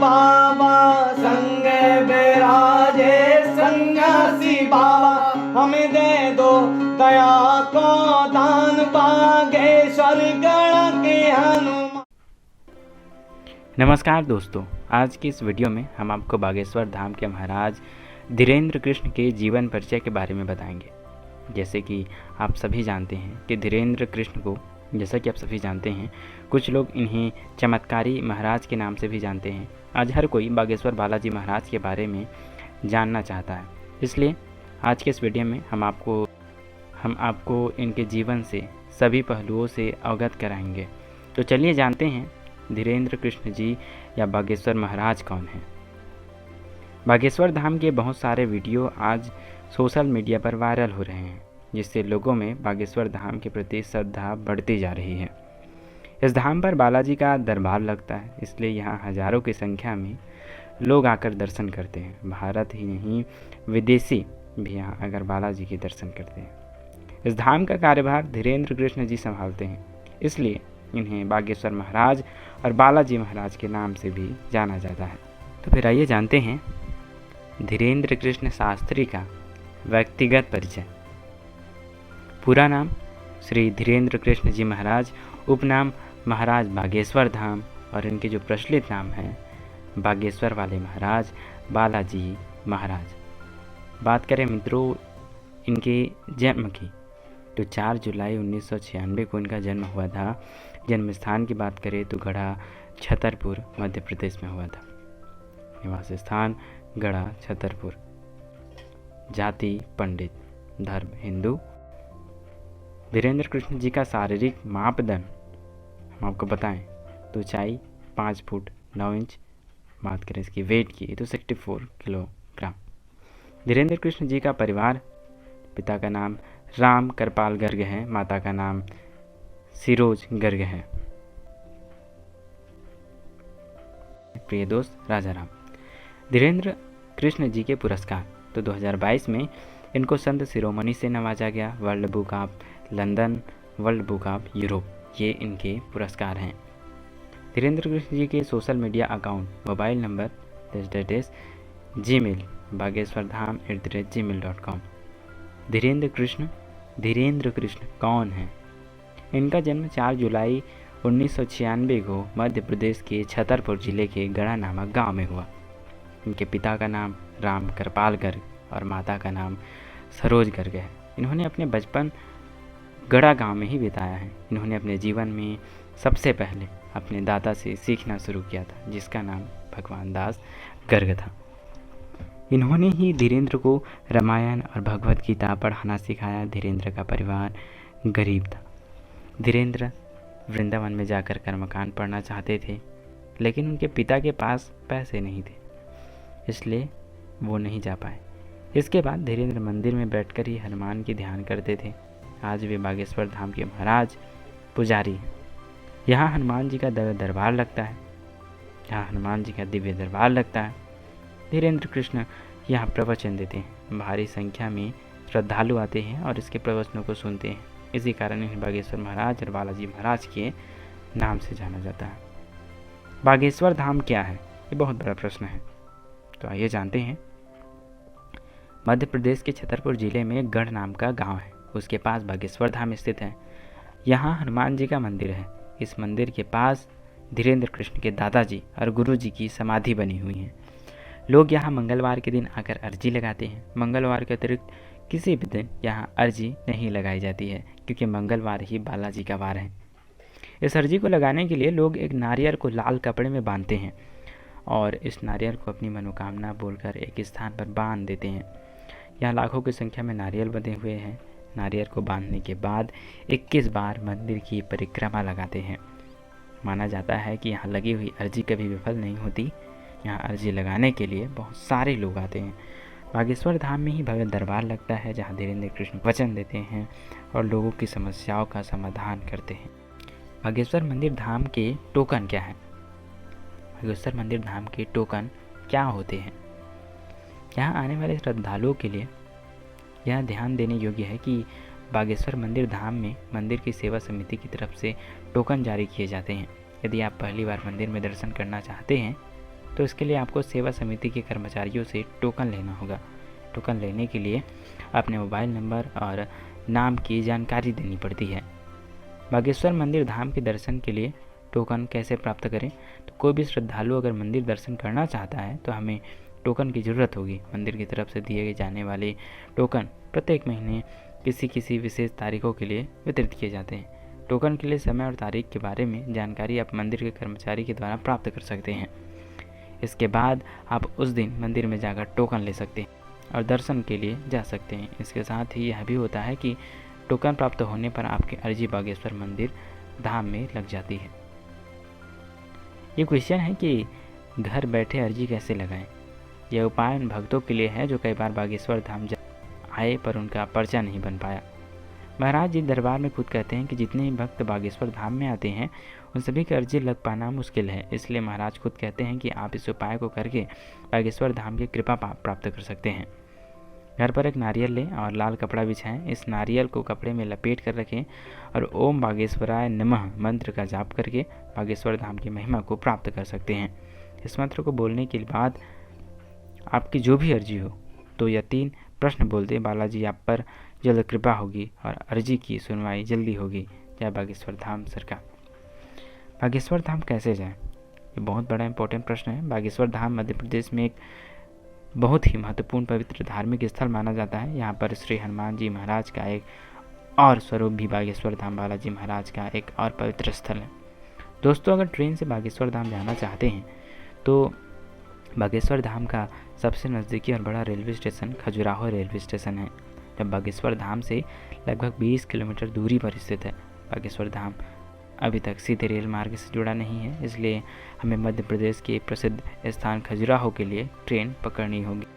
बाबा संग बिराजे सन्यासी बाबा, हमें दे दो दया को दान बागेश्वर गण के हनुमान। नमस्कार दोस्तों, आज की इस वीडियो में हम आपको बागेश्वर धाम के महाराज धीरेन्द्र कृष्ण के जीवन परिचय के बारे में बताएंगे। जैसे कि आप सभी जानते हैं कि धीरेन्द्र कृष्ण को, जैसा कि आप सभी जानते हैं, कुछ लोग इन्हें चमत्कारी महाराज के नाम से भी जानते हैं। आज हर कोई बागेश्वर बालाजी महाराज के बारे में जानना चाहता है, इसलिए आज के इस वीडियो में हम आपको इनके जीवन से सभी पहलुओं से अवगत कराएंगे। तो चलिए जानते हैं धीरेन्द्र कृष्ण जी या बागेश्वर महाराज कौन हैं। बागेश्वर धाम के बहुत सारे वीडियो आज सोशल मीडिया पर वायरल हो रहे हैं, जिससे लोगों में बागेश्वर धाम के प्रति श्रद्धा बढ़ती जा रही है। इस धाम पर बालाजी का दरबार लगता है, इसलिए यहाँ हजारों की संख्या में लोग आकर दर्शन करते हैं। भारत ही नहीं, विदेशी भी यहाँ आकर बालाजी के दर्शन करते हैं। इस धाम का कार्यभार धीरेन्द्र कृष्ण जी संभालते हैं, इसलिए इन्हें बागेश्वर महाराज और बालाजी महाराज के नाम से भी जाना जाता है। तो फिर आइए जानते हैं धीरेन्द्र कृष्ण शास्त्री का व्यक्तिगत परिचय। पूरा नाम श्री धीरेन्द्र कृष्ण जी महाराज, उपनाम महाराज बागेश्वर धाम, और इनके जो प्रचलित नाम है बागेश्वर वाले महाराज, बालाजी महाराज। बात करें मित्रों इनके जन्म की, तो 4 जुलाई 1996 को इनका जन्म हुआ था। जन्म स्थान की बात करें तो गढ़ा छतरपुर मध्य प्रदेश में हुआ था। निवास स्थान गढ़ा छतरपुर। जाति पंडित, धर्म हिंदू। धीरेन्द्र कृष्ण जी का शारीरिक मापदंड हम आपको बताएं तो ऊंचाई 5 फुट 9 इंच। बात करें इसकी वेट की तो 64 किलोग्राम। धीरेन्द्र कृष्ण जी का परिवार, पिता का नाम राम करपाल गर्ग है, माता का नाम सिरोज गर्ग है। प्रिय दोस्त राजा राम। धीरेन्द्र कृष्ण जी के पुरस्कार, तो 2022 में इनको संत शिरोमणि से नवाजा गया। World book of London, world book of Europe, ये इनके पुरस्कार हैं। धीरेन्द्र कृष्ण जी के social media account, mobile number Gmail bageshwardham@gmail.com। Dhirendra Krishna कौन है? इनका जन्म 4 जुलाई 1996 को मध्य प्रदेश के छतरपुर जिले के गढ़ा नामक गांव में हुआ। इनके पिता का नाम राम करपाल गर्ग और माता का नाम सरोज गर्ग है। इन्होंने अपने बचपन गढ़ा गांव में ही बिताया है। इन्होंने अपने जीवन में सबसे पहले अपने दादा से सीखना शुरू किया था, जिसका नाम भगवान दास गर्ग था। इन्होंने ही धीरेन्द्र को रामायण और भगवत गीता पढ़ाना सिखाया। धीरेन्द्र का परिवार गरीब था। धीरेन्द्र वृंदावन में जाकर कर्मकांड पढ़ना चाहते थे, लेकिन उनके पिता के पास पैसे नहीं थे, इसलिए वो नहीं जा पाए। इसके बाद धीरेन्द्र मंदिर में बैठकर ही हनुमान की ध्यान करते थे। आज वे बागेश्वर धाम के महाराज पुजारी हैं। यहाँ हनुमान जी का दरबार लगता है। धीरेन्द्र कृष्ण यहाँ प्रवचन देते हैं। भारी संख्या में श्रद्धालु आते हैं और इसके प्रवचनों को सुनते हैं। इसी कारण इन्हें बागेश्वर महाराज और बालाजी महाराज के नाम से जाना जाता है। बागेश्वर धाम क्या है? ये बहुत बड़ा प्रश्न है, तो आइए जानते हैं। मध्य प्रदेश के छतरपुर जिले में गढ़ नाम का गांव है, उसके पास बागेश्वर धाम स्थित है। यहाँ हनुमान जी का मंदिर है। इस मंदिर के पास धीरेन्द्र कृष्ण के दादाजी और गुरु जी की समाधि बनी हुई है। लोग यहाँ मंगलवार के दिन आकर अर्जी लगाते हैं। मंगलवार के अतिरिक्त किसी भी दिन यहाँ अर्जी नहीं लगाई जाती है, क्योंकि मंगलवार ही बालाजी का वार है। इस अर्जी को लगाने के लिए लोग एक नारियल को लाल कपड़े में बांधते हैं और इस नारियल को अपनी मनोकामना बोलकर एक स्थान पर बांध देते हैं। यहाँ लाखों की संख्या में नारियल बंधे हुए हैं। नारियल को बांधने के बाद 21 बार मंदिर की परिक्रमा लगाते हैं। माना जाता है कि यहाँ लगी हुई अर्जी कभी विफल नहीं होती। यहाँ अर्जी लगाने के लिए बहुत सारे लोग आते हैं। बागेश्वर धाम में ही भव्य दरबार लगता है, जहाँ धीरेन्द्र कृष्ण वचन देते हैं और लोगों की समस्याओं का समाधान करते हैं। बागेश्वर मंदिर धाम के टोकन क्या है? बागेश्वर मंदिर धाम के टोकन क्या होते हैं? यहाँ आने वाले श्रद्धालुओं के लिए यह ध्यान देने योग्य है कि बागेश्वर मंदिर धाम में मंदिर की सेवा समिति की तरफ से टोकन जारी किए जाते हैं। यदि आप पहली बार मंदिर में दर्शन करना चाहते हैं तो इसके लिए आपको सेवा समिति के कर्मचारियों से टोकन लेना होगा। टोकन लेने के लिए अपने मोबाइल नंबर और नाम की जानकारी देनी पड़ती है। बागेश्वर मंदिर धाम के दर्शन के लिए टोकन कैसे प्राप्त करें? तो कोई भी श्रद्धालु अगर मंदिर दर्शन करना चाहता है तो हमें टोकन की ज़रूरत होगी। मंदिर की तरफ से दिए जाने वाले टोकन प्रत्येक महीने किसी विशेष तारीखों के लिए वितरित किए जाते हैं। टोकन के लिए समय और तारीख के बारे में जानकारी आप मंदिर के कर्मचारी के द्वारा प्राप्त कर सकते हैं। इसके बाद आप उस दिन मंदिर में जाकर टोकन ले सकते हैं और दर्शन के लिए जा सकते हैं। इसके साथ ही यह भी होता है कि टोकन प्राप्त होने पर आपकी अर्जी बागेश्वर मंदिर धाम में लग जाती है। ये क्वेश्चन है कि घर बैठे अर्जी कैसे लगाएं? यह उपाय उन भक्तों के लिए है जो कई बार बागेश्वर धाम आए पर उनका पर्चा नहीं बन पाया। महाराज जी दरबार में खुद कहते हैं कि जितने ही भक्त बागेश्वर धाम में आते हैं उन सभी का अर्जी लग पाना मुश्किल है। इसलिए महाराज खुद कहते हैं कि आप इस उपाय को करके बागेश्वर धाम की कृपा प्राप्त कर सकते हैं। घर पर एक नारियल लें और लाल कपड़ा बिछाएं। इस नारियल को कपड़े में लपेट कर रखें और ओम बागेश्वराय नमः मंत्र का जाप करके बागेश्वर धाम की महिमा को प्राप्त कर सकते हैं। इस मंत्र को बोलने के बाद आपकी जो भी अर्जी हो तो यह 3 प्रश्न बोल दें। बालाजी आप पर जल्द कृपा होगी और अर्जी की सुनवाई जल्दी होगी। जय बागेश्वर धाम सरकार। बागेश्वर धाम कैसे जाएं? ये बहुत बड़ा इंपॉर्टेंट प्रश्न है। बागेश्वर धाम मध्य प्रदेश में एक बहुत ही महत्वपूर्ण पवित्र धार्मिक स्थल माना जाता है। यहाँ पर श्री हनुमान जी महाराज का एक और स्वरूप भी बागेश्वर धाम बालाजी महाराज का एक और पवित्र स्थल है। दोस्तों, अगर ट्रेन से बागेश्वर धाम जाना चाहते हैं तो बागेश्वर धाम का सबसे नज़दीकी और बड़ा railway station Khajuraho railway station है, जब बागेश्वर धाम से लगभग 20 किलोमीटर दूरी पर स्थित है। बागेश्वर धाम अभी तक सीधे रेल मार्ग से जुड़ा नहीं है, इसलिए हमें मध्य प्रदेश के प्रसिद्ध स्थान खजुराहो के लिए ट्रेन पकड़नी होगी।